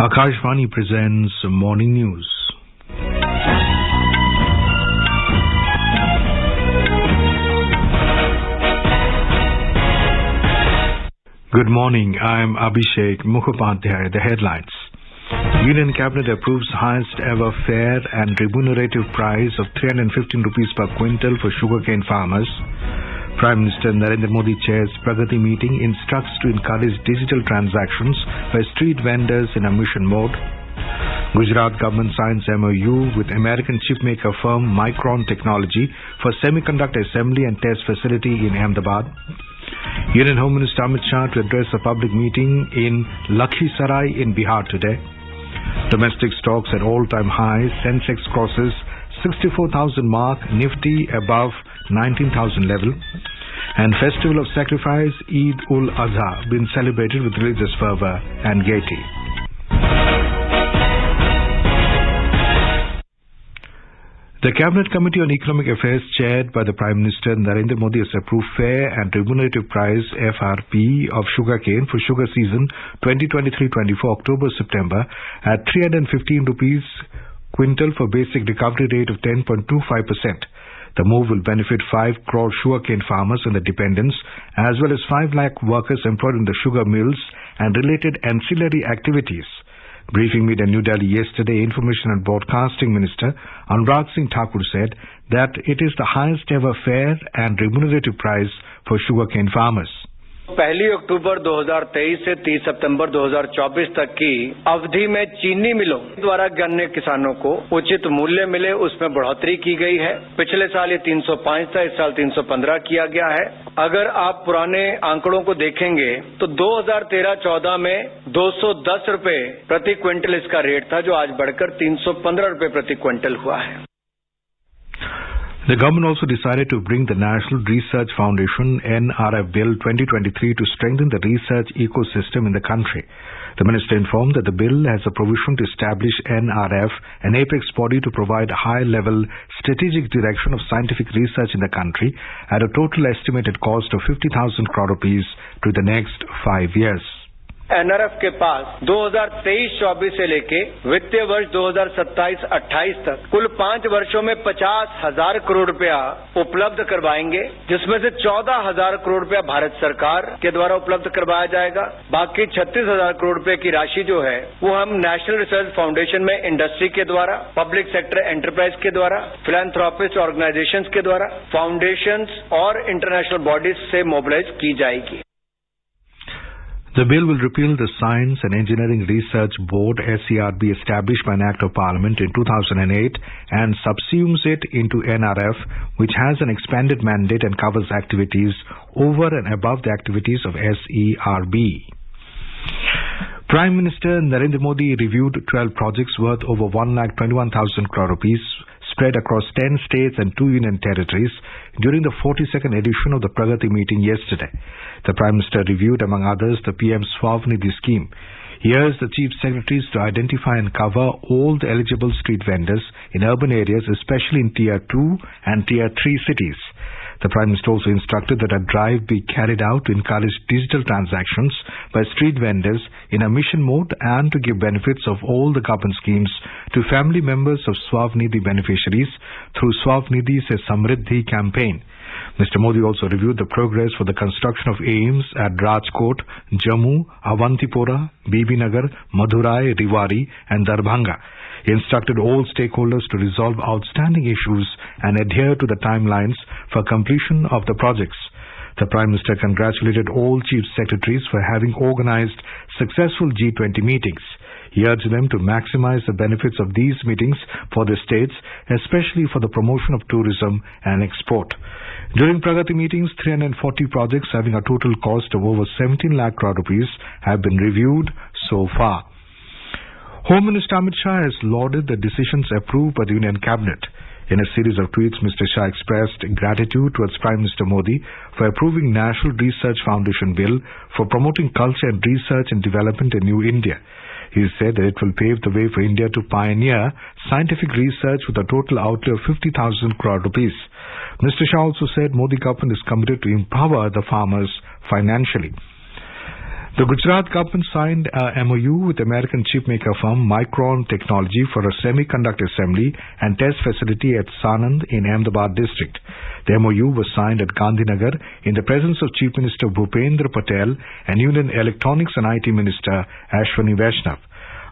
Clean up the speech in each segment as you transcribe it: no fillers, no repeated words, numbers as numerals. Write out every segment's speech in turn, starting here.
Akashvani presents Morning News. Good morning, I am Abhishek Mukhopadhyay. The headlines. Union Cabinet approves highest ever fair and remunerative price of 315 rupees per quintal for sugarcane farmers. Prime Minister Narendra Modi chairs PRAGATI meeting, instructs to encourage digital transactions by street vendors in a mission mode. Gujarat government signs MOU with American chipmaker firm Micron Technology for semiconductor assembly and test facility in Ahmedabad. Union Home Minister Amit Shah to address a public meeting in Lakhisarai in Bihar today. Domestic stocks at all-time high. Sensex crosses 64,000 mark. NIFTY above 19,000 level. And Festival of Sacrifice Eid-ul-Azha been celebrated with religious fervour and gaiety. The Cabinet Committee on Economic Affairs, chaired by the Prime Minister Narendra Modi, has approved fair and remunerative price (FRP) of sugarcane for sugar season 2023-24 October-September at 315 rupees quintal for basic recovery rate of 10.25%. The move will benefit 5 crore sugarcane farmers and their dependents, as well as 5 lakh workers employed in the sugar mills and related ancillary activities. Briefing meet in New Delhi yesterday, Information and Broadcasting Minister Anurag Singh Thakur said that it is the highest ever fair and remunerative price for sugarcane farmers. 1 अक्टूबर 2023 से 30 सितंबर 2024 तक की अवधि में चीनी मिलों द्वारा गन्ने किसानों को उचित मूल्य मिले, उसमें बढ़ोतरी की गई है। पिछले साल ये 305 था, इस साल 315 किया गया है। अगर आप पुराने आंकड़ों को देखेंगे तो 2013-14 में 210 रुपए प्रति क्विंटल इसका रेट था, जो आज बढ़कर 315 रुपए प्रति क्विंटल हुआ है। The government also decided to bring the National Research Foundation NRF Bill 2023 to strengthen the research ecosystem in the country. The minister informed that the bill has a provision to establish NRF, an apex body to provide high-level strategic direction of scientific research in the country at a total estimated cost of 50,000 crore rupees to the next 5 years. NRF के पास 2023-24 से लेके वित्तीय वर्ष 2027-28 तक कुल 5 वर्षों में 50,000 करोड़ रुपया उपलब्ध करवाएंगे, जिसमें से 14,000 करोड़ रुपया भारत सरकार के द्वारा उपलब्ध करवाया जाएगा। बाकी 36,000 करोड़ रुपए की राशि जो है वो हम नेशनल रिसर्च फाउंडेशन में इंडस्ट्री के द्वारा, पब्लिक सेक्टर एंटरप्राइज के द्वारा, फिलैंथ्रोपिस्ट ऑर्गेनाइजेशंस के द्वारा, फाउंडेशंस और इंटरनेशनल बॉडीज से मोबिलाइज की जाएगी। The bill will repeal the Science and Engineering Research Board (SERB) established by an Act of Parliament in 2008 and subsumes it into NRF, which has an expanded mandate and covers activities over and above the activities of SERB. Prime Minister Narendra Modi reviewed 12 projects worth over 1,21,000 crore rupees spread across 10 states and 2 union territories during the 42nd edition of the PRAGATI meeting yesterday. The Prime Minister reviewed, among others, the PM Swavnidhi scheme. He urged the Chief Secretaries to identify and cover all the eligible street vendors in urban areas, especially in Tier 2 and Tier 3 cities. The Prime Minister also instructed that a drive be carried out to encourage digital transactions by street vendors in a mission mode and to give benefits of all the government schemes to family members of Swavnidhi beneficiaries through Swavnidhi Se Samriddhi campaign. Mr. Modi also reviewed the progress for the construction of AIIMS at Rajkot, Jammu, Avantipora, Bibinagar, Madurai, Rewari and Darbhanga. He instructed all stakeholders to resolve outstanding issues and adhere to the timelines for completion of the projects. The Prime Minister congratulated all Chief Secretaries for having organized successful G20 meetings. He urged them to maximize the benefits of these meetings for the states, especially for the promotion of tourism and export. During PRAGATI meetings, 340 projects having a total cost of over 17 lakh crore rupees have been reviewed so far. Home Minister Amit Shah has lauded the decisions approved by the Union Cabinet. In a series of tweets, Mr. Shah expressed gratitude towards Prime Minister Modi for approving National Research Foundation Bill for promoting culture and research and development in New India. He said that it will pave the way for India to pioneer scientific research with a total outlay of 50,000 crore rupees. Mr. Shah also said Modi government is committed to empower the farmers financially. The Gujarat government signed a MOU with American chipmaker firm Micron Technology for a semiconductor assembly and test facility at Sanand in Ahmedabad district. The MOU was signed at Gandhinagar in the presence of Chief Minister Bhupendra Patel and Union Electronics and IT Minister Ashwani Vaishnav.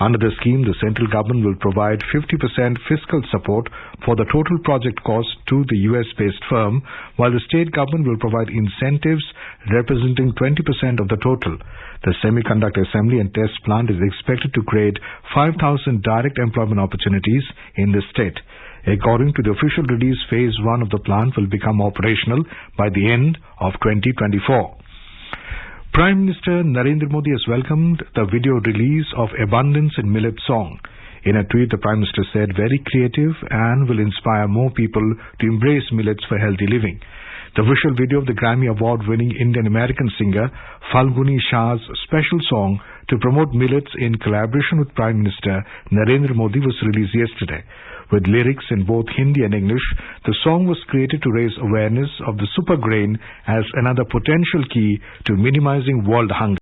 Under the scheme, the central government will provide 50% fiscal support for the total project cost to the US-based firm, while the state government will provide incentives representing 20% of the total. The semiconductor assembly and test plant is expected to create 5,000 direct employment opportunities in the state. According to the official release, Phase 1 of the plant will become operational by the end of 2024. Prime Minister Narendra Modi has welcomed the video release of Abundance in Millet song. In a tweet, the Prime Minister said, "Very creative and will inspire more people to embrace millets for healthy living." The visual video of the Grammy Award-winning Indian-American singer Falguni Shah's special song to promote millets in collaboration with Prime Minister Narendra Modi was released yesterday. With lyrics in both Hindi and English, the song was created to raise awareness of the super grain as another potential key to minimizing world hunger.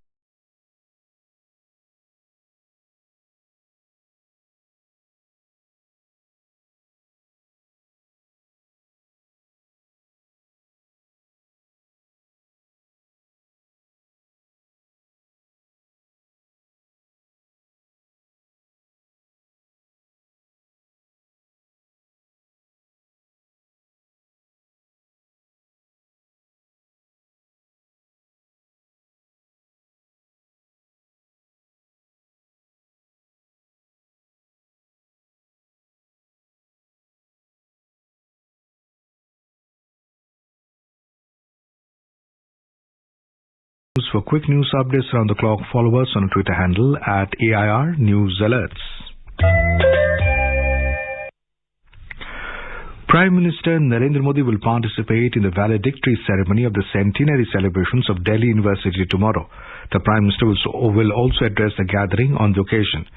For quick news updates around the clock, follow us on our Twitter handle at AIR News Alerts. Prime Minister Narendra Modi will participate in the valedictory ceremony of the centenary celebrations of Delhi University tomorrow. The Prime Minister will also address the gathering on the occasion.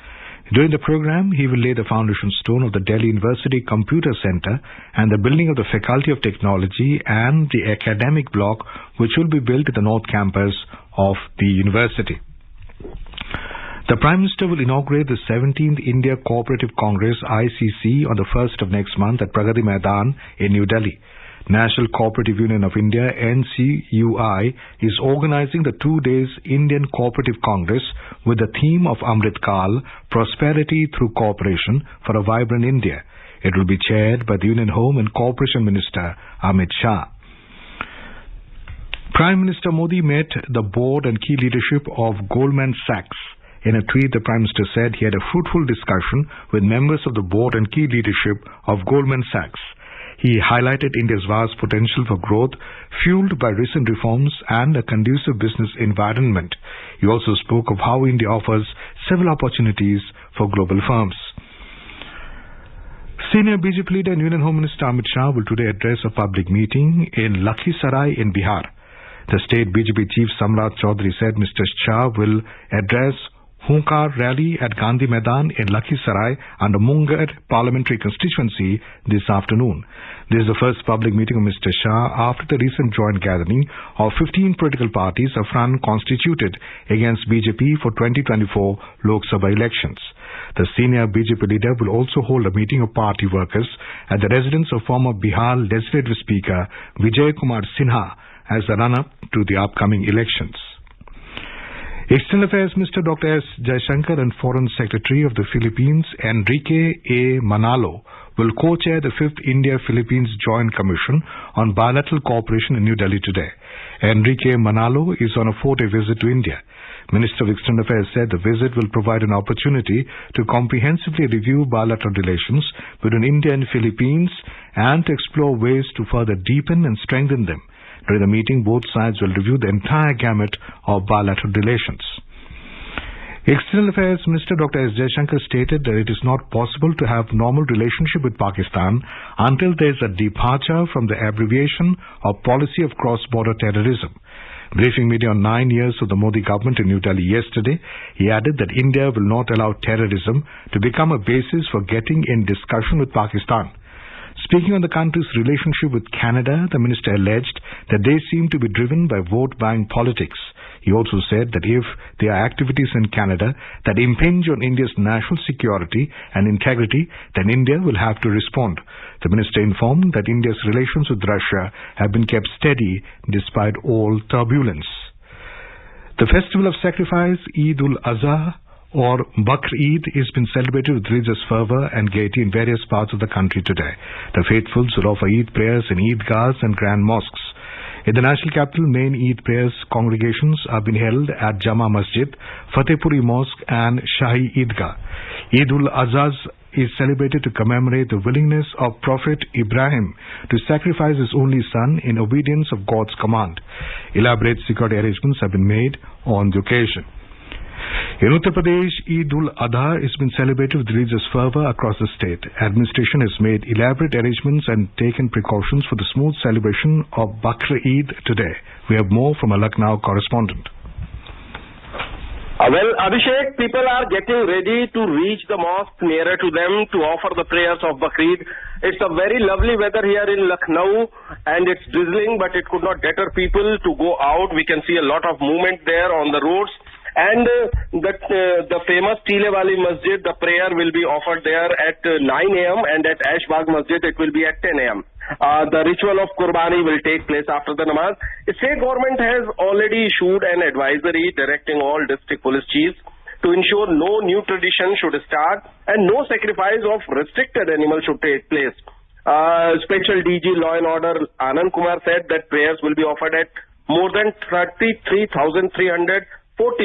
During the program, he will lay the foundation stone of the Delhi University Computer Center and the building of the Faculty of Technology and the academic block, which will be built at the North Campus of the university. The Prime Minister will inaugurate the 17th India Cooperative Congress ICC on the 1st of next month at PRAGATI Maidan in New Delhi. National Cooperative Union of India NCUI is organizing the 2 days Indian Cooperative Congress with the theme of Amrit Kal, Prosperity Through Cooperation for a Vibrant India. It will be chaired by the Union Home and Corporation Minister Amit Shah. Prime Minister Modi met the board and key leadership of Goldman Sachs. In a tweet, the Prime Minister said he had a fruitful discussion with members of the board and key leadership of Goldman Sachs. He highlighted India's vast potential for growth, fueled by recent reforms and a conducive business environment. He also spoke of how India offers several opportunities for global firms. Senior BJP leader and Union Home Minister Amit Shah will today address a public meeting in Lakhisarai in Bihar. The state BJP chief Samrat Chaudhary said Mr. Shah will address Hunkar rally at Gandhi Maidan in Lakhisarai under Munger parliamentary constituency this afternoon. This is the first public meeting of Mr. Shah after the recent joint gathering of 15 political parties, a front constituted against BJP for 2024 Lok Sabha elections. The senior BJP leader will also hold a meeting of party workers at the residence of former Bihar Legislative Speaker Vijay Kumar Sinha as a run-up to the upcoming elections. External Affairs Minister Dr. S. Jaishankar and Foreign Secretary of the Philippines Enrique A. Manalo will co-chair the 5th India-Philippines Joint Commission on Bilateral Cooperation in New Delhi today. Enrique Manalo is on a 4-day visit to India. Minister of External Affairs said the visit will provide an opportunity to comprehensively review bilateral relations between India and Philippines and to explore ways to further deepen and strengthen them. During the meeting, both sides will review the entire gamut of bilateral relations. External Affairs Minister Dr. S. Jaishankar stated that it is not possible to have normal relationship with Pakistan until there is a departure from the abbreviation or policy of cross-border terrorism. Briefing media on 9 years of the Modi government in New Delhi yesterday, he added that India will not allow terrorism to become a basis for getting in discussion with Pakistan. Speaking on the country's relationship with Canada, the minister alleged that they seem to be driven by vote bank politics. He also said that if there are activities in Canada that impinge on India's national security and integrity, then India will have to respond. The minister informed that India's relations with Russia have been kept steady despite all turbulence. The festival of sacrifice, Eid-ul-Azha or Bakr Eid, is been celebrated with religious fervour and gaiety in various parts of the country today. The faithfuls will offer Eid prayers in Eidgahs and grand mosques. In the national capital, main Eid prayers congregations are being held at Jama Masjid, Fatehpuri Mosque and Shahi Eidgah. Eid-ul-Azha is celebrated to commemorate the willingness of Prophet Ibrahim to sacrifice his only son in obedience of God's command. Elaborate security arrangements have been made on the occasion. In Uttar Pradesh, Eid-ul-Adha has been celebrated with religious fervour across the state. Administration has made elaborate arrangements and taken precautions for the smooth celebration of Bakr Eid today. We have more from a Lucknow correspondent. Well, Abhishek, people are getting ready to reach the mosque nearer to them to offer the prayers of Bakr Eid. It's a very lovely weather here in Lucknow and it's drizzling, but it could not deter people to go out. We can see a lot of movement there on the roads. And the famous Teele Wali Masjid, the prayer will be offered there at 9 a.m. and at Ashbagh Masjid it will be at 10 a.m. The ritual of Qurbani will take place after the namaz. The state government has already issued an advisory directing all district police chiefs to ensure no new tradition should start and no sacrifice of restricted animals should take place. Special DG Law and Order Anand Kumar said that prayers will be offered at more than 33,340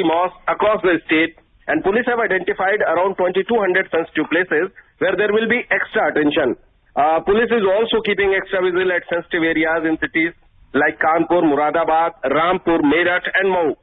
mosques across the state, and police have identified around 2,200 sensitive places where there will be extra attention. Police is also keeping extra vigil at sensitive areas in cities like Kanpur, Muradabad, Rampur, Meerut and Mau.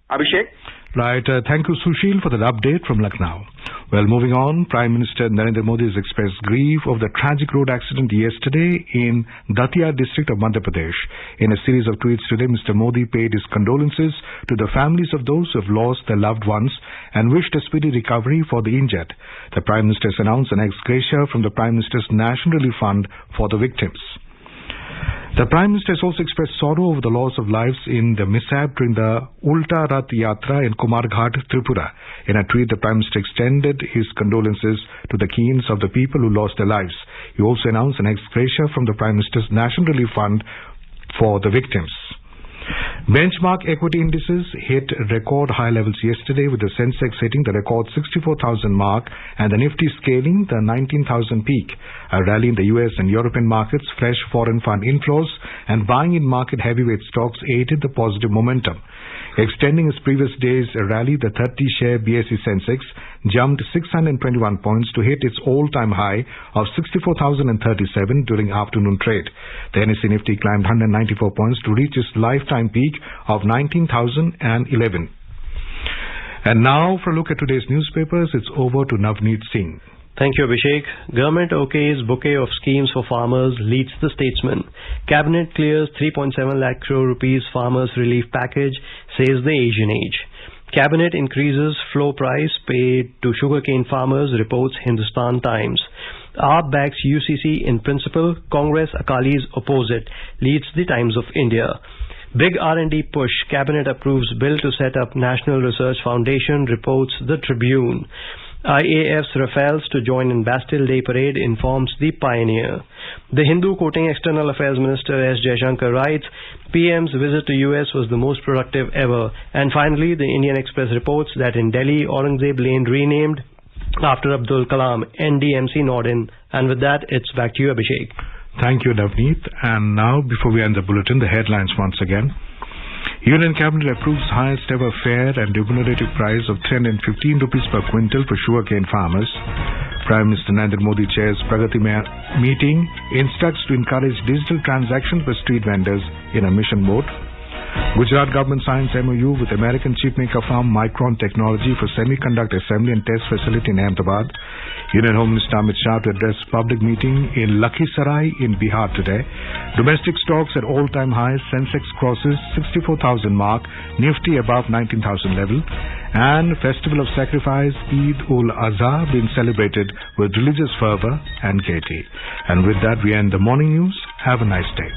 Abhishek? Right. Thank you, Sushil, for that update from Lucknow. Well, moving on, Prime Minister Narendra Modi has expressed grief of the tragic road accident yesterday in Datia district of Madhya Pradesh. In a series of tweets today, Mr. Modi paid his condolences to the families of those who have lost their loved ones and wished a speedy recovery for the injured. The Prime Minister has announced an ex gratia from the Prime Minister's National Relief Fund for the victims. The Prime Minister has also expressed sorrow over the loss of lives in the mishap during the Ulta Rath Yatra in Kumarghat, Tripura. In a tweet, the Prime Minister extended his condolences to the keens of the people who lost their lives. He also announced an ex gratia from the Prime Minister's National Relief Fund for the victims. Benchmark equity indices hit record high levels yesterday, with the Sensex hitting the record 64,000 mark and the NIFTY scaling the 19,000 peak. A rally in the US and European markets, fresh foreign fund inflows and buying in market heavyweight stocks aided the positive momentum. Extending its previous day's rally, the 30-share BSE Sensex jumped 621 points to hit its all-time high of 64,037 during afternoon trade. The NSE Nifty climbed 194 points to reach its lifetime peak of 19,011. And now for a look at today's newspapers, it's over to Navneet Singh. Thank you, Abhishek. Government okays bouquet of schemes for farmers, leads the statesman. Cabinet clears 3.7 lakh crore rupees farmers relief package, says the Asian Age. Cabinet increases floor price paid to sugarcane farmers, reports Hindustan Times. AAP backs UCC in principle, Congress Akalis oppose it, leads the Times of India. Big R&D push, Cabinet approves bill to set up National Research Foundation, reports the Tribune. IAF's Rafales to join in Bastille Day parade, informs the Pioneer. The Hindu quoting External Affairs Minister S. Jaishankar writes, PM's visit to US was the most productive ever. And finally, the Indian Express reports that in Delhi, Aurangzeb Lane renamed after Abdul Kalam, NDMC Nordin. And with that, it's back to you, Abhishek. Thank you, Navneet. And now, before we end the bulletin, the headlines once again. Union Cabinet approves highest ever fair and remunerative price of 315 rupees per quintal for sugarcane farmers. Prime Minister Narendra Modi chairs PRAGATI meeting, instructs to encourage digital transactions by street vendors in a mission mode. Gujarat government signs MOU with American chipmaker firm Micron Technology for semiconductor assembly and test facility in Ahmedabad. Union Home Minister Amit Shah to address public meeting in Lakhisarai in Bihar today. Domestic stocks at all-time highs. Sensex crosses 64,000 mark. NIFTY above 19,000 level. And Festival of Sacrifice Eid-ul-Azha being celebrated with religious fervour and gaiety. And with that, we end the morning news. Have a nice day.